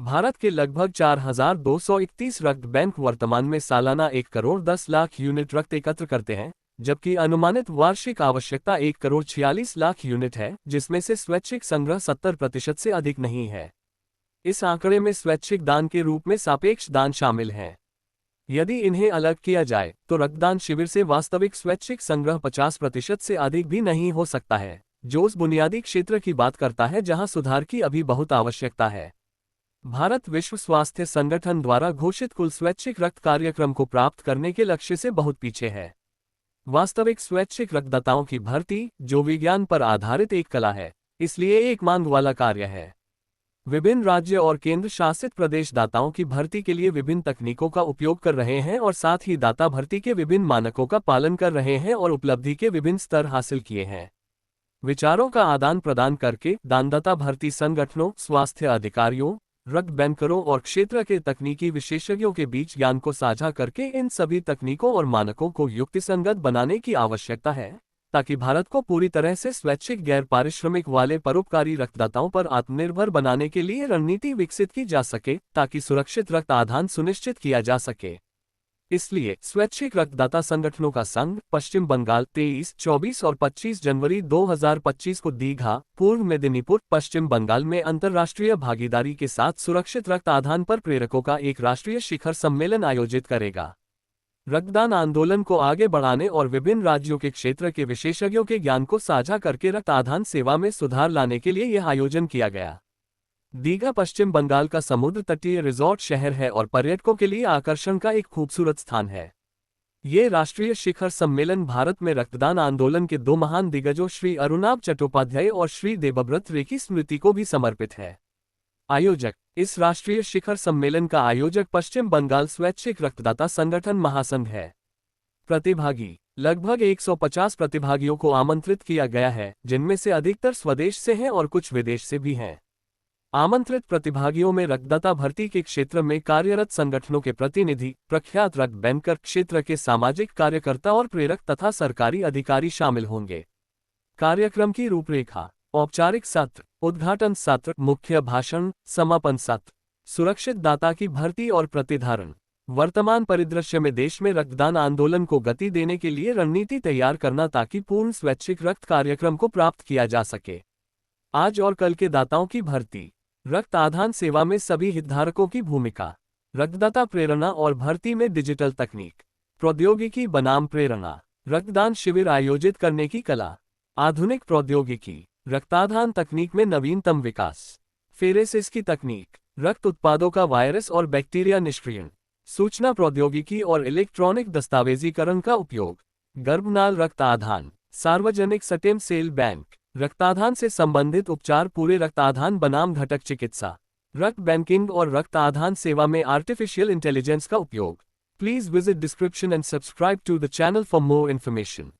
भारत के लगभग 4,231 रक्त बैंक वर्तमान में सालाना 1 करोड़ 10 लाख यूनिट रक्त एकत्र करते हैं, जबकि अनुमानित वार्षिक आवश्यकता 1 करोड़ 46 लाख यूनिट है, जिसमें से स्वैच्छिक संग्रह 70% से अधिक नहीं है। इस आंकड़े में स्वैच्छिक दान के रूप में सापेक्ष दान शामिल हैं। यदि इन्हें अलग किया जाए तो रक्तदान शिविर से वास्तविक स्वैच्छिक संग्रह 50% से अधिक भी नहीं हो सकता है, जो उस बुनियादी क्षेत्र की बात करता है जहां सुधार की अभी बहुत आवश्यकता है। भारत विश्व स्वास्थ्य संगठन द्वारा घोषित कुल स्वैच्छिक रक्त कार्यक्रम को प्राप्त करने के लक्ष्य से बहुत पीछे है। वास्तविक स्वैच्छिक रक्तदाताओं की भर्ती, जो विज्ञान पर आधारित एक कला है, इसलिए एक मांग वाला कार्य है। विभिन्न राज्य और केंद्र शासित प्रदेश दाताओं की भर्ती के लिए विभिन्न तकनीकों का उपयोग कर रहे हैं और साथ ही दाता भर्ती के विभिन्न मानकों का पालन कर रहे हैं और उपलब्धि के विभिन्न स्तर हासिल किए हैं। विचारों का आदान प्रदान करके दानदाता भर्ती संगठनों, स्वास्थ्य अधिकारियों, रक्त बैंकरों और क्षेत्र के तकनीकी विशेषज्ञों के बीच ज्ञान को साझा करके इन सभी तकनीकों और मानकों को युक्तिसंगत बनाने की आवश्यकता है, ताकि भारत को पूरी तरह से स्वैच्छिक गैर पारिश्रमिक वाले परोपकारी रक्तदाताओं पर आत्मनिर्भर बनाने के लिए रणनीति विकसित की जा सके, ताकि सुरक्षित रक्त आदान सुनिश्चित किया जा सके। इसलिए स्वैच्छिक रक्तदाता संगठनों का संघ पश्चिम बंगाल 23, 24 और 25 जनवरी 2025 को दीघा, पूर्व मेदिनीपुर, पश्चिम बंगाल में अंतर्राष्ट्रीय भागीदारी के साथ सुरक्षित रक्त आदान पर प्रेरकों का एक राष्ट्रीय शिखर सम्मेलन आयोजित करेगा। रक्तदान आंदोलन को आगे बढ़ाने और विभिन्न राज्यों के क्षेत्र के विशेषज्ञों के ज्ञान को साझा करके रक्त आदान सेवा में सुधार लाने के लिए यह आयोजन किया गया। दीघा पश्चिम बंगाल का समुद्र तटीय रिजॉर्ट शहर है और पर्यटकों के लिए आकर्षण का एक खूबसूरत स्थान है। ये राष्ट्रीय शिखर सम्मेलन भारत में रक्तदान आंदोलन के दो महान दिग्गजों श्री अरुणाभ चट्टोपाध्याय और श्री देबव्रत रे की स्मृति को भी समर्पित है। आयोजक: इस राष्ट्रीय शिखर सम्मेलन का आयोजक पश्चिम बंगाल स्वैच्छिक रक्तदाता संगठन महासंघ है। प्रतिभागी: लगभग 150 प्रतिभागियों को आमंत्रित किया गया है, जिनमें से अधिकतर स्वदेश से हैं और कुछ विदेश से भी हैं। आमंत्रित प्रतिभागियों में रक्तदाता भर्ती के क्षेत्र में कार्यरत संगठनों के प्रतिनिधि, प्रख्यात रक्त बैंकर, क्षेत्र के सामाजिक कार्यकर्ता और प्रेरक तथा सरकारी अधिकारी शामिल होंगे। कार्यक्रम की रूपरेखा: औपचारिक सत्र, उद्घाटन सत्र, मुख्य भाषण, समापन सत्र। सुरक्षित दाता की भर्ती और प्रतिधारण: वर्तमान परिदृश्य में देश में रक्तदान आंदोलन को गति देने के लिए रणनीति तैयार करना ताकि पूर्ण स्वैच्छिक रक्त कार्यक्रम को प्राप्त किया जा सके। आज और कल के दाताओं की भर्ती। रक्त आदान सेवा में सभी हितधारकों की भूमिका। रक्तदाता प्रेरणा और भर्ती में डिजिटल तकनीक, प्रौद्योगिकी बनाम प्रेरणा। रक्तदान शिविर आयोजित करने की कला। आधुनिक प्रौद्योगिकी, रक्तादान तकनीक में नवीनतम विकास। फेरेसिस की तकनीक, रक्त उत्पादों का वायरस और बैक्टीरिया निष्क्रियण। सूचना प्रौद्योगिकी और इलेक्ट्रॉनिक दस्तावेजीकरण का उपयोग। गर्भनाल रक्त आदान, सार्वजनिक स्टेम सेल बैंक। रक्तादान से संबंधित उपचार, पूरे रक्तादान बनाम घटक चिकित्सा। रक्त बैंकिंग और रक्त आदान सेवा में आर्टिफिशियल इंटेलिजेंस का उपयोग। Please visit description and subscribe to the channel for more information.